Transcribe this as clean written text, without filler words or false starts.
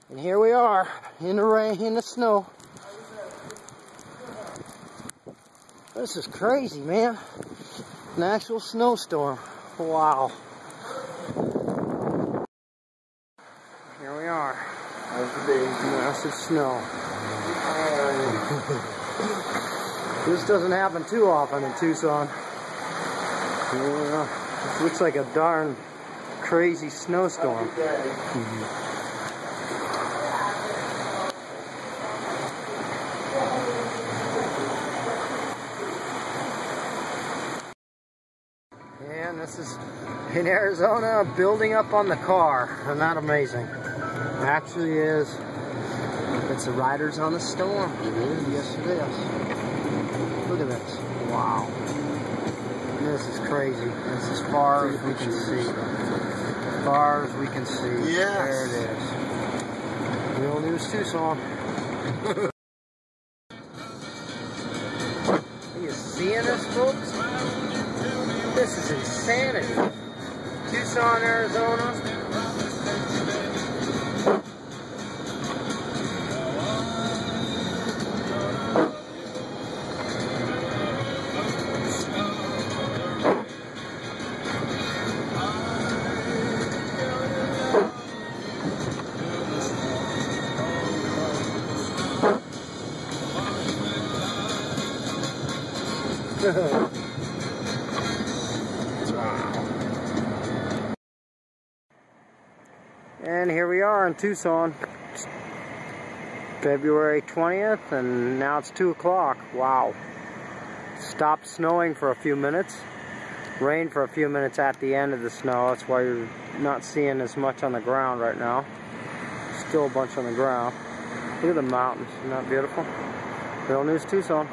And here we are, in the rain, in the snow. This is crazy, man. An actual snowstorm. Wow. Here we are. Massive snow. This doesn't happen too often in Tucson. It looks like a darn crazy snowstorm. And this is in Arizona, building up on the car. Isn't that amazing? It actually is. It's the riders on the storm. It is. Yes, it is. Look at this. Wow. This is crazy. This is as far as we can see. As far as we can see. Yes. There it is. Real News Tucson. Are you seeing this, folks? This is insanity. Tucson, Arizona. And here we are in Tucson, February 20th, and now it's 2 o'clock. Wow. Stopped snowing for a few minutes. Rained for a few minutes at the end of the snow. That's why you're not seeing as much on the ground right now. Still a bunch on the ground. Look at the mountains. Isn't that beautiful? Real News Tucson.